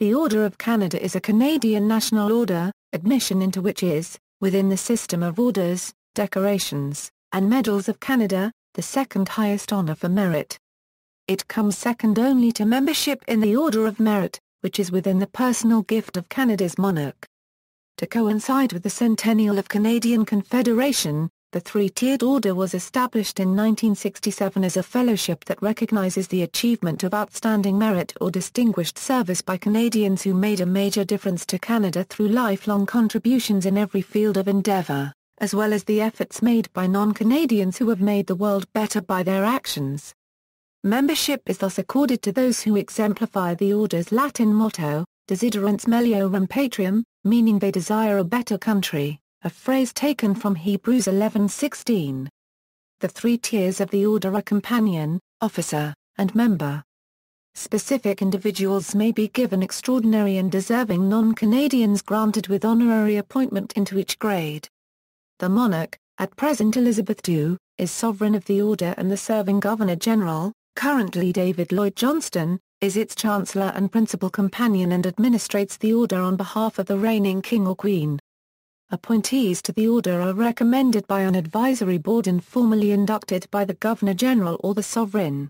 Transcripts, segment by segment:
The Order of Canada is a Canadian national order, admission into which is, within the system of orders, decorations, and medals of Canada, the second highest honour for merit. It comes second only to membership in the Order of Merit, which is within the personal gift of Canada's monarch. To coincide with the centennial of Canadian Confederation, the three-tiered order was established in 1967 as a fellowship that recognizes the achievement of outstanding merit or distinguished service by Canadians who made a major difference to Canada through lifelong contributions in every field of endeavor, as well as the efforts made by non-Canadians who have made the world better by their actions. Membership is thus accorded to those who exemplify the order's Latin motto, Desiderans Melioram Patrium, meaning they desire a better country, a phrase taken from Hebrews 11:16. The three tiers of the order are companion, officer, and member. Specific individuals may be given extraordinary and deserving non-Canadians granted with honorary appointment into each grade. The monarch, at present Elizabeth II, is sovereign of the order, and the serving Governor-General, currently David Lloyd Johnston, is its Chancellor and principal companion and administrates the order on behalf of the reigning King or Queen. Appointees to the order are recommended by an advisory board and formally inducted by the Governor-General or the Sovereign.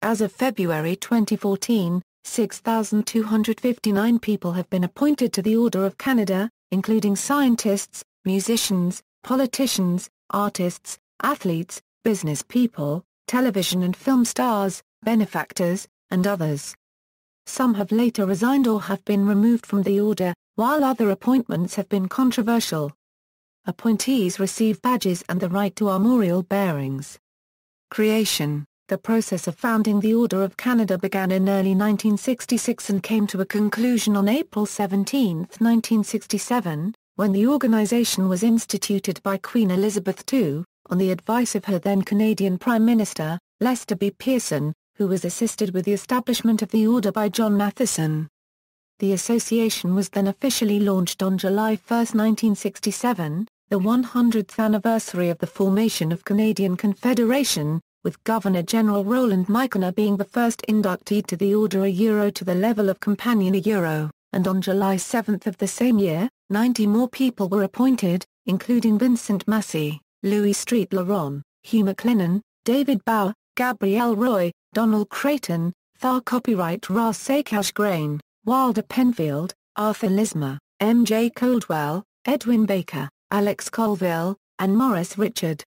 As of February 2014, 6,259 people have been appointed to the Order of Canada, including scientists, musicians, politicians, artists, athletes, business people, television and film stars, benefactors, and others. Some have later resigned or have been removed from the order, while other appointments have been controversial. Appointees receive badges and the right to armorial bearings. Creation. The process of founding the Order of Canada began in early 1966 and came to a conclusion on April 17, 1967, when the organization was instituted by Queen Elizabeth II, on the advice of her then Canadian Prime Minister, Lester B. Pearson, who was assisted with the establishment of the order by John Matheson. The association was then officially launched on July 1, 1967, the 100th anniversary of the formation of Canadian Confederation, with Governor-General Roland Michener being the first inductee to the order to the level of Companion and on July 7 of the same year, 90 more people were appointed, including Vincent Massey, Louis Street-Laron, Hugh McLennan, David Bauer, Gabrielle Roy, Donald Creighton, Thar Copyright Ras Sakash Grain, Wilder Penfield, Arthur Lismer, M.J. Coldwell, Edwin Baker, Alex Colville, and Maurice Richard.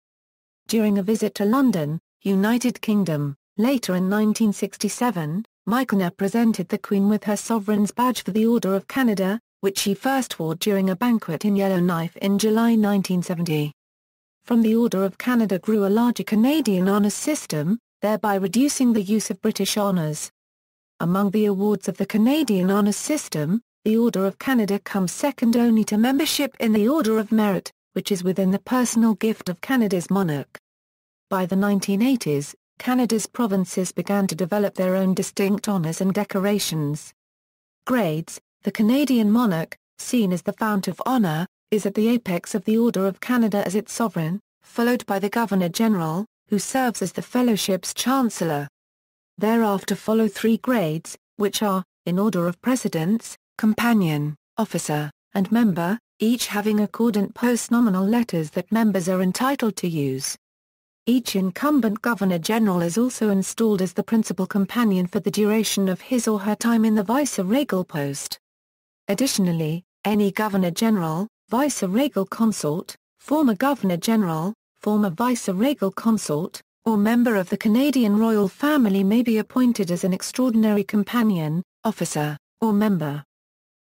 During a visit to London, United Kingdom, later in 1967, Michener presented the Queen with her Sovereign's Badge for the Order of Canada, which she first wore during a banquet in Yellowknife in July 1970. From the Order of Canada grew a larger Canadian honours system, thereby reducing the use of British honours. Among the awards of the Canadian honours system, the Order of Canada comes second only to membership in the Order of Merit, which is within the personal gift of Canada's monarch. By the 1980s, Canada's provinces began to develop their own distinct honours and decorations. Grades. The Canadian monarch, seen as the fount of honour, is at the apex of the Order of Canada as its sovereign, followed by the Governor-General, who serves as the fellowship's Chancellor. Thereafter follow three grades, which are, in order of precedence, Companion, Officer, and Member, each having accordant post-nominal letters that members are entitled to use. Each incumbent Governor-General is also installed as the principal companion for the duration of his or her time in the vice-regal post. Additionally, any Governor-General, vice-regal consort, former Governor-General, former vice-regal consort, or member of the Canadian royal family may be appointed as an extraordinary companion, officer, or member.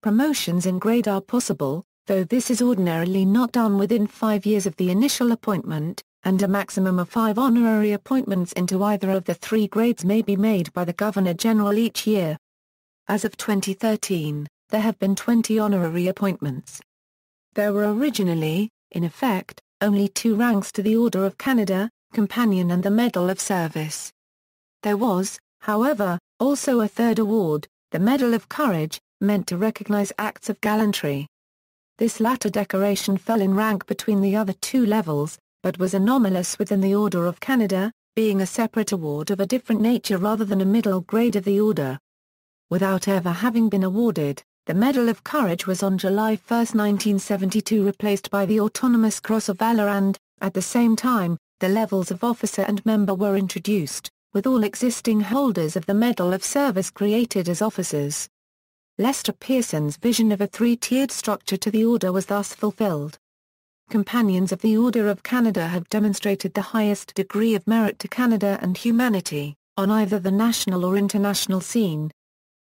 Promotions in grade are possible, though this is ordinarily not done within 5 years of the initial appointment, and a maximum of 5 honorary appointments into either of the 3 grades may be made by the Governor-General each year. As of 2013, there have been 20 honorary appointments. There were originally, in effect, only 2 ranks to the Order of Canada, Companion and the Medal of Service. There was, however, also a third award, the Medal of Courage, meant to recognize acts of gallantry. This latter decoration fell in rank between the other 2 levels, but was anomalous within the Order of Canada, being a separate award of a different nature rather than a middle grade of the order. without ever having been awarded. The Medal of Courage was on July 1, 1972 replaced by the Autonomous Cross of Valor and, at the same time, the levels of officer and member were introduced, with all existing holders of the Medal of Service created as officers. Lester Pearson's vision of a three-tiered structure to the order was thus fulfilled. Companions of the Order of Canada have demonstrated the highest degree of merit to Canada and humanity, on either the national or international scene.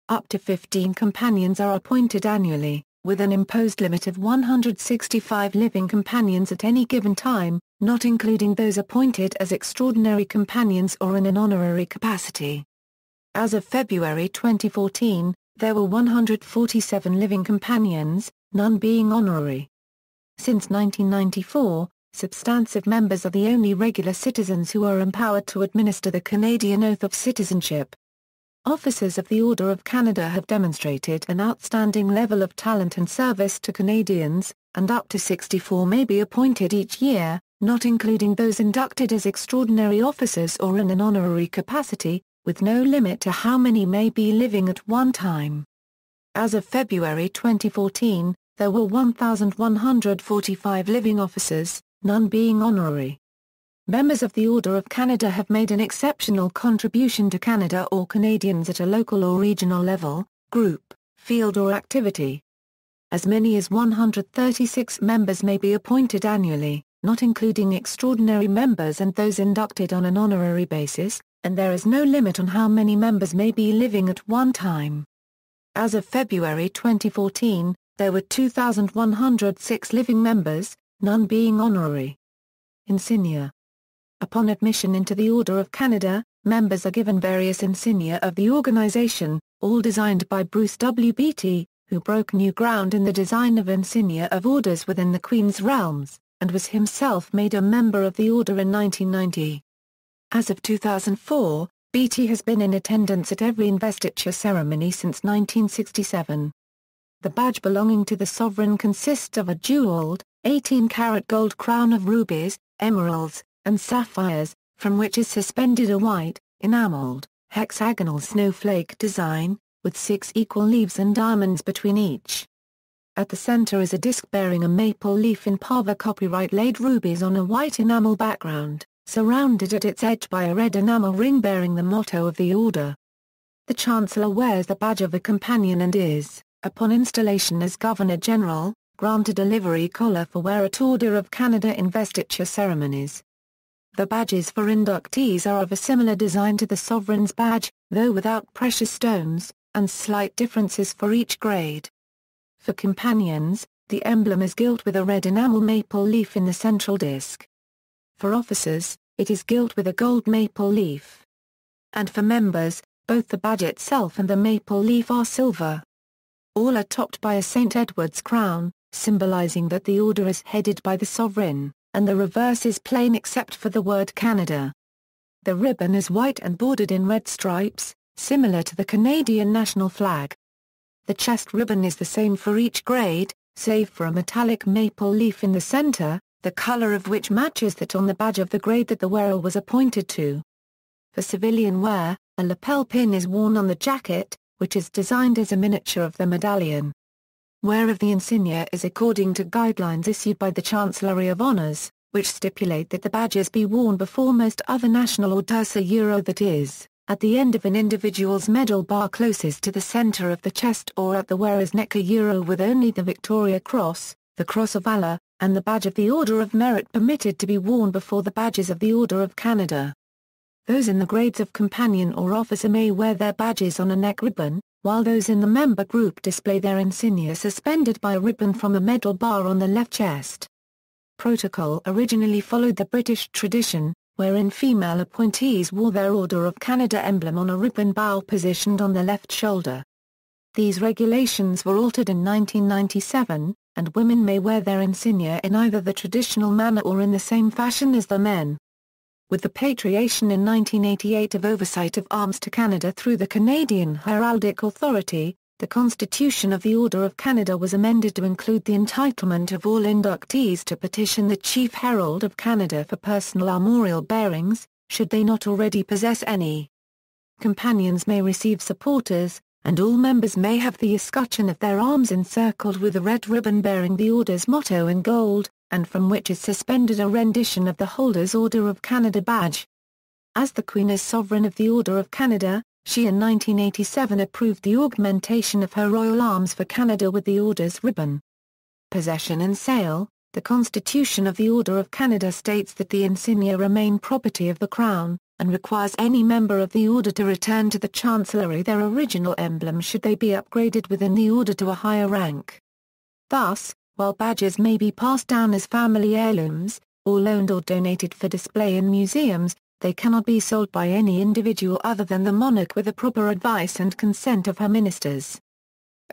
Up to 15 companions are appointed annually, with an imposed limit of 165 living companions at any given time, not including those appointed as extraordinary companions or in an honorary capacity. As of February 2014, there were 147 living companions, none being honorary. Since 1994, substantive members are the only regular citizens who are empowered to administer the Canadian Oath of Citizenship. Officers of the Order of Canada have demonstrated an outstanding level of talent and service to Canadians, and up to 64 may be appointed each year, not including those inducted as extraordinary officers or in an honorary capacity, with no limit to how many may be living at one time. As of February 2014, there were 1,145 living officers, none being honorary. Members of the Order of Canada have made an exceptional contribution to Canada or Canadians at a local or regional level, group, field or activity. As many as 136 members may be appointed annually, not including extraordinary members and those inducted on an honorary basis, and there is no limit on how many members may be living at one time. As of February 2014, there were 2,106 living members, none being honorary. Insignia. Upon admission into the Order of Canada, members are given various insignia of the organization, all designed by Bruce W. Beattie, who broke new ground in the design of insignia of orders within the Queen's realms, and was himself made a member of the Order in 1990. As of 2004, Beattie has been in attendance at every investiture ceremony since 1967. The badge belonging to the sovereign consists of a jeweled, 18-karat gold crown of rubies, emeralds, and sapphires, from which is suspended a white, enameled, hexagonal snowflake design, with 6 equal leaves and diamonds between each. At the center is a disc bearing a maple leaf in pava copyright-laid rubies on a white enamel background, surrounded at its edge by a red enamel ring bearing the motto of the Order. The Chancellor wears the badge of a companion and is, upon installation as Governor-General, granted a livery collar for wear at Order of Canada investiture ceremonies. The badges for inductees are of a similar design to the Sovereign's badge, though without precious stones, and slight differences for each grade. For companions, the emblem is gilt with a red enamel maple leaf in the central disc. For officers, it is gilt with a gold maple leaf. And for members, both the badge itself and the maple leaf are silver. All are topped by a St. Edward's crown, symbolizing that the order is headed by the sovereign, and the reverse is plain except for the word Canada. The ribbon is white and bordered in red stripes, similar to the Canadian national flag. The chest ribbon is the same for each grade, save for a metallic maple leaf in the center, the color of which matches that on the badge of the grade that the wearer was appointed to. For civilian wear, a lapel pin is worn on the jacket, which is designed as a miniature of the medallion. Wear of the insignia is according to guidelines issued by the Chancellery of Honours, which stipulate that the badges be worn before most other national orders that is, at the end of an individual's medal bar closest to the centre of the chest or at the wearer's neck with only the Victoria Cross, the Cross of Valour, and the badge of the Order of Merit permitted to be worn before the badges of the Order of Canada. Those in the grades of companion or officer may wear their badges on a neck ribbon, while those in the member group display their insignia suspended by a ribbon from a medal bar on the left chest. Protocol originally followed the British tradition, wherein female appointees wore their Order of Canada emblem on a ribbon bow positioned on the left shoulder. These regulations were altered in 1997, and women may wear their insignia in either the traditional manner or in the same fashion as the men. With the patriation in 1988 of oversight of arms to Canada through the Canadian Heraldic Authority, the Constitution of the Order of Canada was amended to include the entitlement of all inductees to petition the Chief Herald of Canada for personal armorial bearings, should they not already possess any. Companions may receive supporters, and all members may have the escutcheon of their arms encircled with a red ribbon bearing the order's motto in gold, and from which is suspended a rendition of the holder's Order of Canada badge. As the Queen is sovereign of the Order of Canada, she in 1987 approved the augmentation of her royal arms for Canada with the Order's ribbon. Possession and sale. The Constitution of the Order of Canada states that the insignia remain property of the Crown, and requires any member of the Order to return to the Chancellery their original emblem should they be upgraded within the Order to a higher rank. Thus, while badges may be passed down as family heirlooms, or loaned or donated for display in museums, they cannot be sold by any individual other than the monarch with the proper advice and consent of her ministers.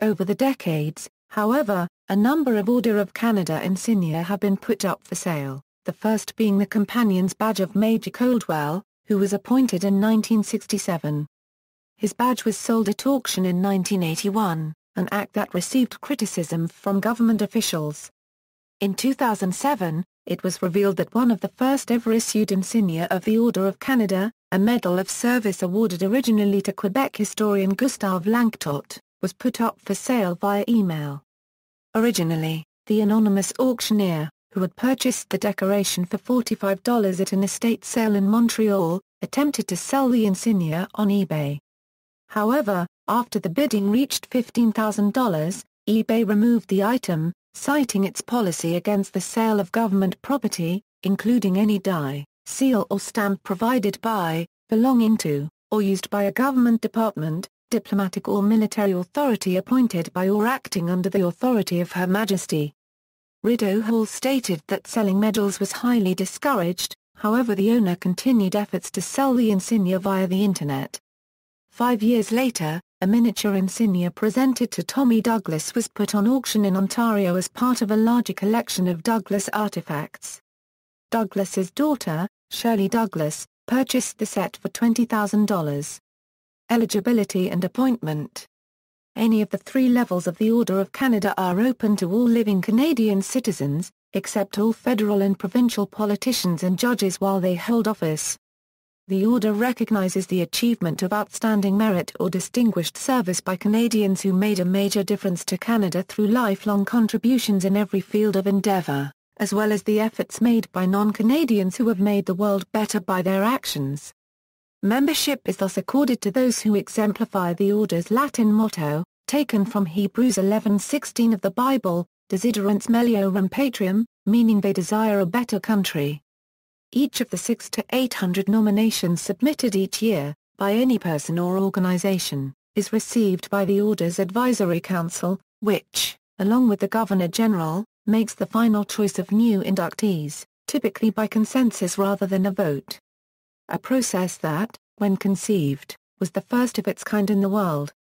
Over the decades, however, a number of Order of Canada insignia have been put up for sale, the first being the Companion's Badge of Major Coldwell, who was appointed in 1967. His badge was sold at auction in 1981, an act that received criticism from government officials. In 2007, it was revealed that one of the first ever issued insignia of the Order of Canada, a Medal of Service awarded originally to Quebec historian Gustave Langtot, was put up for sale via email. Originally, the anonymous auctioneer, who had purchased the decoration for $45 at an estate sale in Montreal, attempted to sell the insignia on eBay. However, after the bidding reached $15,000, eBay removed the item, citing its policy against the sale of government property, including any die, seal or stamp provided by, belonging to, or used by a government department, diplomatic or military authority appointed by or acting under the authority of Her Majesty. Rideau Hall stated that selling medals was highly discouraged, however the owner continued efforts to sell the insignia via the Internet. 5 years later, a miniature insignia presented to Tommy Douglas was put on auction in Ontario as part of a larger collection of Douglas artifacts. Douglas's daughter, Shirley Douglas, purchased the set for $20,000. Eligibility and appointment. Any of the 3 levels of the Order of Canada are open to all living Canadian citizens, except all federal and provincial politicians and judges while they hold office. The Order recognizes the achievement of outstanding merit or distinguished service by Canadians who made a major difference to Canada through lifelong contributions in every field of endeavor, as well as the efforts made by non-Canadians who have made the world better by their actions. Membership is thus accorded to those who exemplify the Order's Latin motto, taken from Hebrews 11:16 of the Bible, Desiderans Melioram Patrium, meaning they desire a better country. Each of the 600 to 800 nominations submitted each year, by any person or organization, is received by the Order's Advisory Council, which, along with the Governor-General, makes the final choice of new inductees, typically by consensus rather than a vote. A process that, when conceived, was the first of its kind in the world.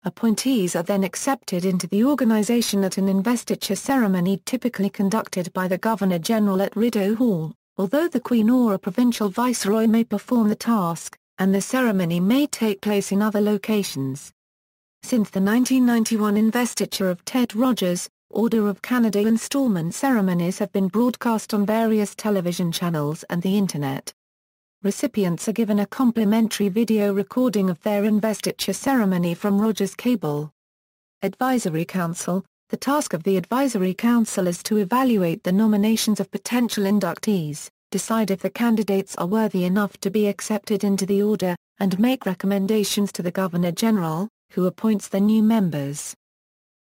Appointees are then accepted into the organization at an investiture ceremony typically conducted by the Governor-General at Rideau Hall, although the Queen or a provincial viceroy may perform the task, and the ceremony may take place in other locations. Since the 1991 investiture of Ted Rogers, Order of Canada installment ceremonies have been broadcast on various television channels and the Internet. Recipients are given a complimentary video recording of their investiture ceremony from Rogers Cable. Advisory Council. The task of the Advisory Council is to evaluate the nominations of potential inductees, decide if the candidates are worthy enough to be accepted into the Order, and make recommendations to the Governor-General, who appoints the new members.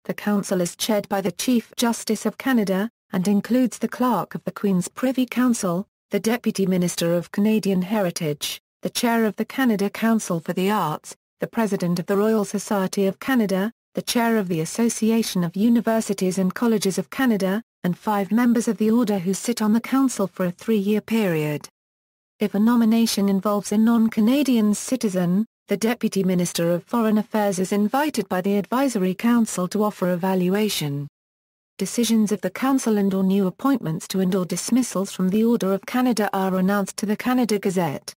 The Council is chaired by the Chief Justice of Canada, and includes the Clerk of the Queen's Privy Council, the Deputy Minister of Canadian Heritage, the Chair of the Canada Council for the Arts, the President of the Royal Society of Canada, the Chair of the Association of Universities and Colleges of Canada, and 5 members of the Order who sit on the Council for a 3-year period. If a nomination involves a non-Canadian citizen, the Deputy Minister of Foreign Affairs is invited by the Advisory Council to offer evaluation. Decisions of the Council and/or new appointments to and/or dismissals from the Order of Canada are announced to the Canada Gazette.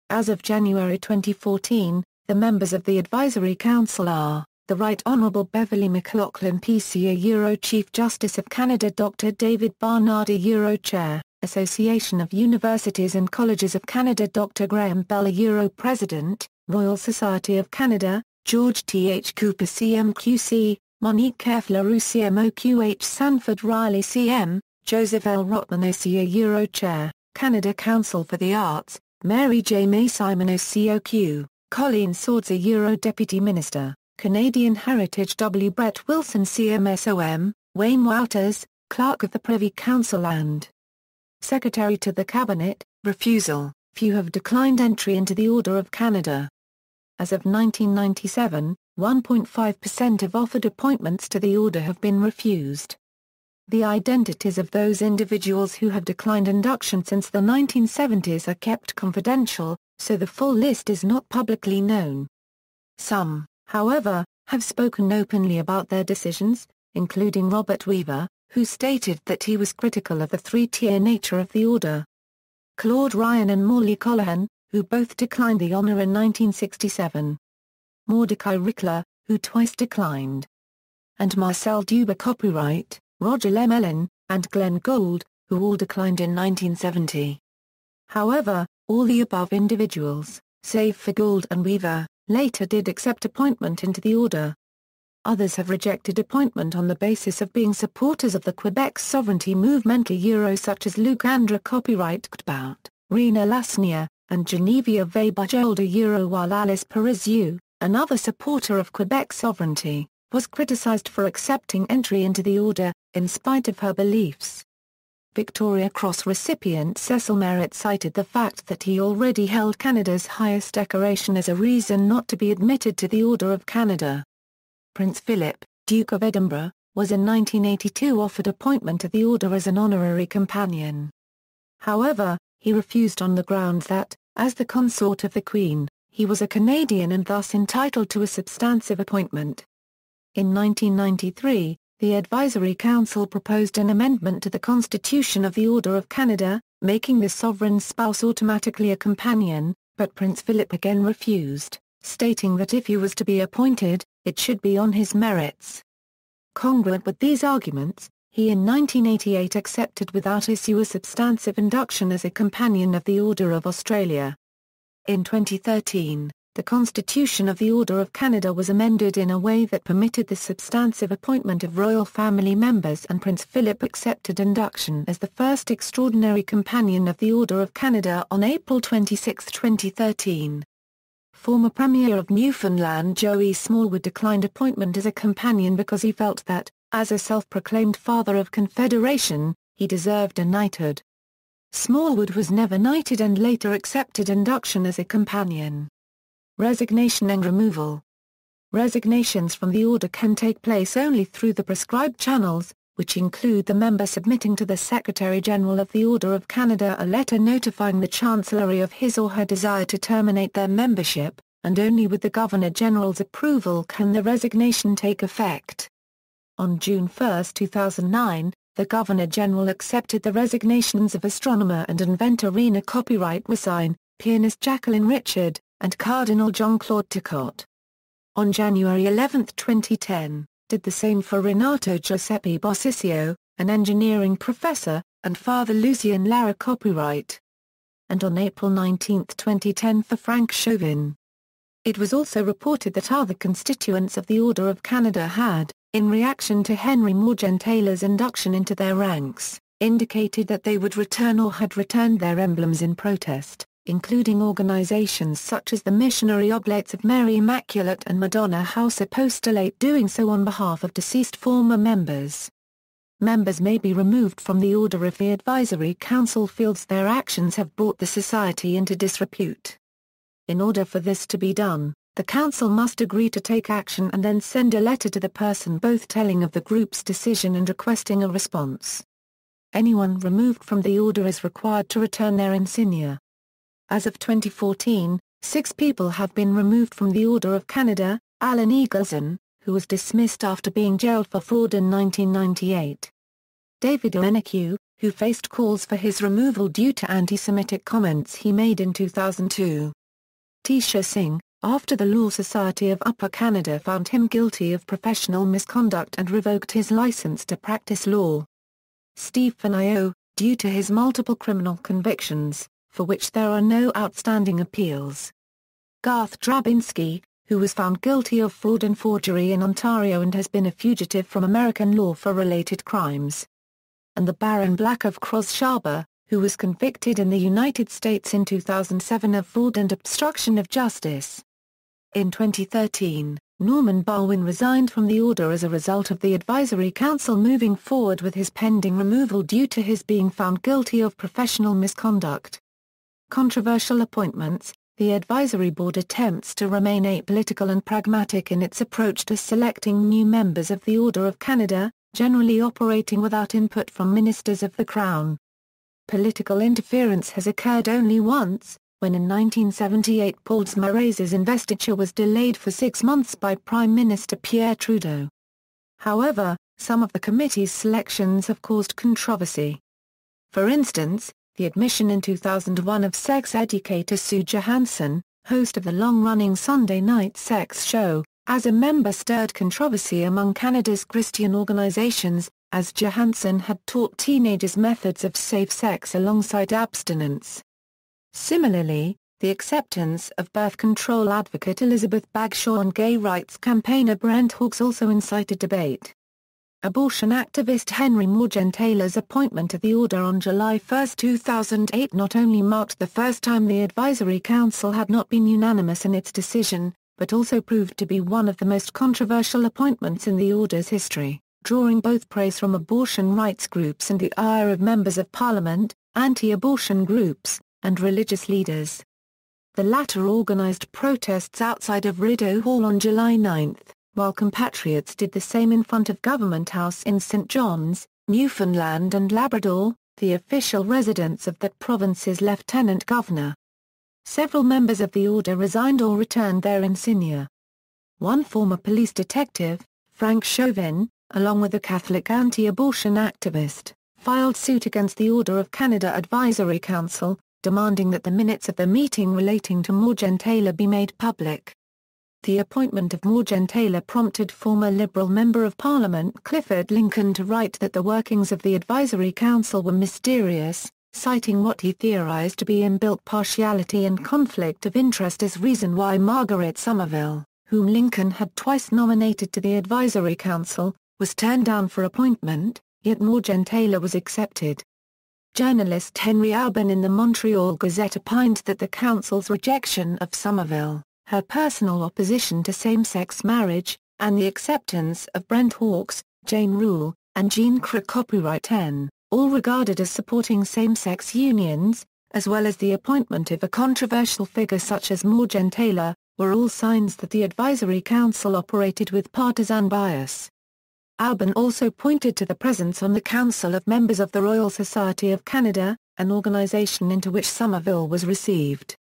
As of January 2014, the members of the Advisory Council are the Right Honourable Beverley McLaughlin PCA Euro Chief Justice of Canada, Dr. David Barnardi Euro Chair, Association of Universities and Colleges of Canada, Dr. Graham Bell Euro President, Royal Society of Canada, George T. H. Cooper CMQC, Monique Kefleru CMOQH Sanford Riley CM, Joseph L. Rotman OCA Euro Chair, Canada Council for the Arts, Mary J. May Simon OCOQ, Colleen Swords Euro Deputy Minister, Canadian Heritage W. Brett Wilson CMSOM, Wayne Wouters, Clerk of the Privy Council and Secretary to the Cabinet, Refusal, few have declined entry into the Order of Canada. As of 1997, 1.5% of offered appointments to the Order have been refused. The identities of those individuals who have declined induction since the 1970s are kept confidential, so the full list is not publicly known. Some, however, have spoken openly about their decisions, including Robert Weaver, who stated that he was critical of the three-tier nature of the Order. Claude Ryan and Morley Colohan, who both declined the honor in 1967. Mordecai Rickler, who twice declined. And Marcel Duba Copyright, Roger Lemelin, and Glenn Gould, who all declined in 1970. However, all the above individuals, save for Gould and Weaver, later did accept appointment into the Order. Others have rejected appointment on the basis of being supporters of the Quebec sovereignty movement such as Luc Andre Copyright Ctbout, Rena Lasnia, and Genevieve Weber-Jolder while Alice Parizeau, another supporter of Quebec sovereignty, was criticized for accepting entry into the Order, in spite of her beliefs. Victoria Cross recipient Cecil Merritt cited the fact that he already held Canada's highest decoration as a reason not to be admitted to the Order of Canada. Prince Philip, Duke of Edinburgh, was in 1982 offered appointment to the Order as an honorary companion. However, he refused on the grounds that, as the consort of the Queen, he was a Canadian and thus entitled to a substantive appointment. In 1993, the Advisory Council proposed an amendment to the Constitution of the Order of Canada, making the sovereign spouse automatically a companion, but Prince Philip again refused, stating that if he was to be appointed, it should be on his merits. Congruent with these arguments, he in 1988 accepted without issue a substantive induction as a companion of the Order of Australia. In 2013, the Constitution of the Order of Canada was amended in a way that permitted the substantive appointment of royal family members, and Prince Philip accepted induction as the first extraordinary companion of the Order of Canada on April 26, 2013. Former Premier of Newfoundland Joey Smallwood declined appointment as a companion because he felt that, as a self-proclaimed father of Confederation, he deserved a knighthood. Smallwood was never knighted and later accepted induction as a companion. Resignation and removal. Resignations from the Order can take place only through the prescribed channels, which include the member submitting to the Secretary-General of the Order of Canada a letter notifying the Chancellery of his or her desire to terminate their membership, and only with the Governor-General's approval can the resignation take effect. On June 1, 2009, the Governor-General accepted the resignations of astronomer and inventor Rena Copyright Resign, pianist Jacqueline Richard, and Cardinal Jean-Claude Ticot. On January 11, 2010, did the same for Renato Giuseppe Bossiccio, an engineering professor, and Father Lucien Lara Copyright. And on April 19, 2010 for Frank Chauvin. It was also reported that other constituents of the Order of Canada had, in reaction to Henry Morgan Taylor's induction into their ranks, indicated that they would return or had returned their emblems in protest, including organizations such as the Missionary Oblates of Mary Immaculate and Madonna House Apostolate doing so on behalf of deceased former members. Members may be removed from the Order if the Advisory Council feels their actions have brought the Society into disrepute. In order for this to be done, the Council must agree to take action and then send a letter to the person both telling of the group's decision and requesting a response. Anyone removed from the Order is required to return their insignia. As of 2014, 6 people have been removed from the Order of Canada: Alan Eagleson, who was dismissed after being jailed for fraud in 1998. David Oyeneku, who faced calls for his removal due to anti-Semitic comments he made in 2002. Tisha Singh, after the Law Society of Upper Canada found him guilty of professional misconduct and revoked his license to practice law. Stephen Io, due to his multiple criminal convictions, for which there are no outstanding appeals. Garth Drabinski, who was found guilty of fraud and forgery in Ontario and has been a fugitive from American law for related crimes. And the Baron Black of Cross-Shaba, who was convicted in the United States in 2007 of fraud and obstruction of justice. In 2013, Norman Barwin resigned from the order as a result of the Advisory Council moving forward with his pending removal due to his being found guilty of professional misconduct. Controversial appointments. The Advisory Board attempts to remain apolitical and pragmatic in its approach to selecting new members of the Order of Canada, generally operating without input from ministers of the Crown. Political interference has occurred only once, when in 1978 Paul Desmarais' investiture was delayed for 6 months by Prime Minister Pierre Trudeau. However, some of the committee's selections have caused controversy. For instance, the admission in 2001 of sex educator Sue Johansson, host of the long-running Sunday night sex show, as a member stirred controversy among Canada's Christian organizations, as Johansson had taught teenagers methods of safe sex alongside abstinence. Similarly, the acceptance of birth control advocate Elizabeth Bagshaw and gay rights campaigner Brent Hawkes also incited debate. Abortion activist Henry Morgentaler's appointment to the order on July 1, 2008 not only marked the first time the Advisory Council had not been unanimous in its decision, but also proved to be one of the most controversial appointments in the order's history, drawing both praise from abortion rights groups and the ire of members of Parliament, anti-abortion groups, and religious leaders. The latter organised protests outside of Rideau Hall on July 9, while compatriots did the same in front of Government House in St John's, Newfoundland and Labrador, the official residence of that province's lieutenant governor. Several members of the order resigned or returned their insignia. One former police detective, Frank Chauvin, along with a Catholic anti-abortion activist, filed suit against the Order of Canada Advisory Council, demanding that the minutes of the meeting relating to Morgentaler be made public. The appointment of Morgentaler prompted former Liberal Member of Parliament Clifford Lincoln to write that the workings of the Advisory Council were mysterious, citing what he theorized to be inbuilt partiality and conflict of interest as reason why Margaret Somerville, whom Lincoln had twice nominated to the Advisory Council, was turned down for appointment, yet Morgentaler was accepted. Journalist Henry Albin in the Montreal Gazette opined that the Council's rejection of Somerville, her personal opposition to same-sex marriage, and the acceptance of Brent Hawkes, Jane Rule, and Jean Craig copyright 10, all regarded as supporting same-sex unions, as well as the appointment of a controversial figure such as Morgentaler, were all signs that the Advisory Council operated with partisan bias. Albin also pointed to the presence on the Council of members of the Royal Society of Canada, an organisation into which Somerville was received.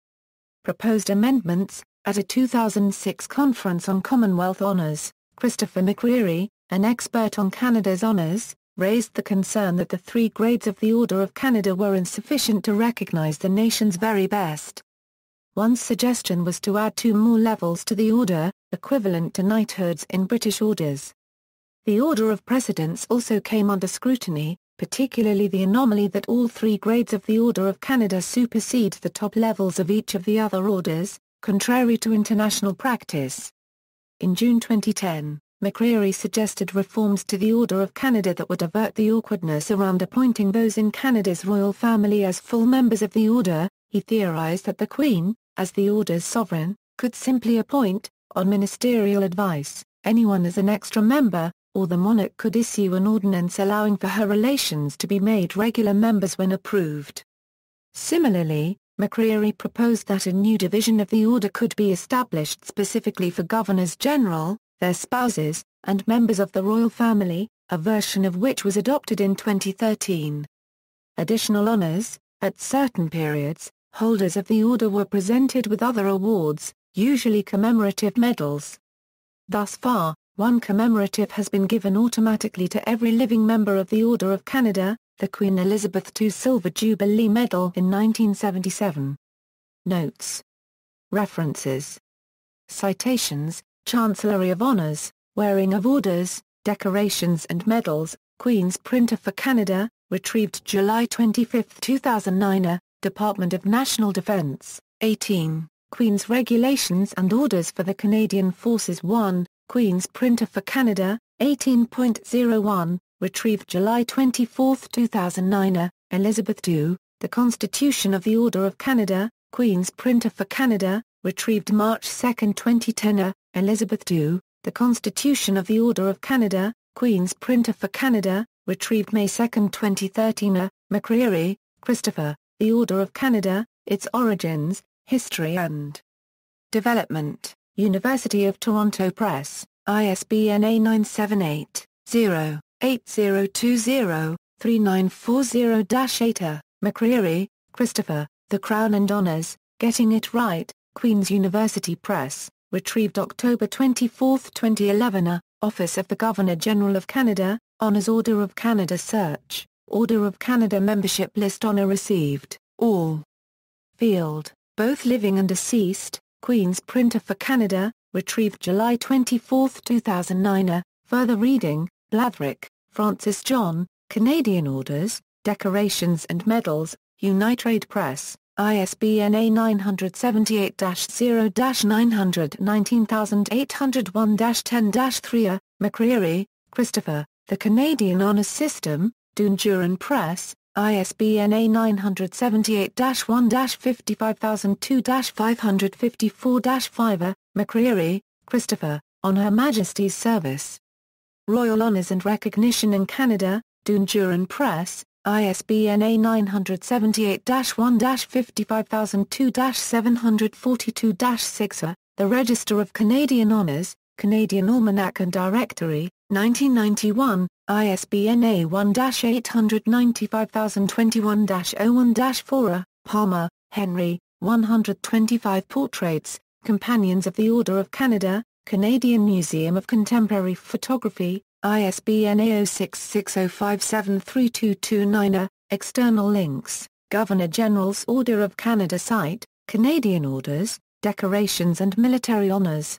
Proposed amendments. At a 2006 conference on Commonwealth honours, Christopher McCreery, an expert on Canada's honours, raised the concern that the 3 grades of the Order of Canada were insufficient to recognise the nation's very best. One suggestion was to add 2 more levels to the order, equivalent to knighthoods in British orders. The Order of Precedence also came under scrutiny, particularly the anomaly that all 3 grades of the Order of Canada supersede the top levels of each of the other orders, contrary to international practice. In June 2010, McCreery suggested reforms to the Order of Canada that would avert the awkwardness around appointing those in Canada's royal family as full members of the order. He theorized that the Queen, as the order's sovereign, could simply appoint, on ministerial advice, anyone as an extra member, or the monarch could issue an ordinance allowing for her relations to be made regular members when approved. Similarly, McCreery proposed that a new division of the order could be established specifically for governors-general, their spouses, and members of the royal family, a version of which was adopted in 2013. Additional honours. At certain periods, holders of the order were presented with other awards, usually commemorative medals. Thus far, one commemorative has been given automatically to every living member of the Order of Canada, the Queen Elizabeth II Silver Jubilee Medal in 1977. Notes. References. Citations, Chancellery of Honours, Wearing of Orders, Decorations and Medals, Queen's Printer for Canada, retrieved July 25, 2009. Department of National Defence, 18. Queen's Regulations and Orders for the Canadian Forces 1, Queen's Printer for Canada, 18.01, retrieved July 24, 2009. Elizabeth II, The Constitution of the Order of Canada, Queen's Printer for Canada, retrieved March 2, 2010. Elizabeth II, The Constitution of the Order of Canada, Queen's Printer for Canada, retrieved May 2, 2013. McCreary, Christopher, The Order of Canada, Its Origins, History and Development, University of Toronto Press, ISBN A978-0-8020-3940-8. McCreary, Christopher, The Crown and Honours, Getting It Right, Queen's University Press, retrieved October 24, 2011. Office of the Governor-General of Canada, Honours Order of Canada Search, Order of Canada Membership List Honour Received, all. Field, both living and deceased, Queen's Printer for Canada, retrieved July 24, 2009. Further reading, Bladrick, Francis John, Canadian Orders, Decorations and Medals, Unitrade Press, ISBN A978-0-919801-10-3. McCreary, Christopher, The Canadian Honours System, Doon Press, ISBN A978-1-55002-554-5. McCreary, Christopher, On Her Majesty's Service. Royal Honours and Recognition in Canada, Doon Press, ISBN A978-1-55002-742-6. The Register of Canadian Honours, Canadian Almanac and Directory, 1991, ISBN A1-895021-01-4. Palmer, Henry, 125 Portraits, Companions of the Order of Canada, Canadian Museum of Contemporary Photography, ISBN A0660573229. External links, Governor-General's Order of Canada site, Canadian Orders, Decorations and Military Honours.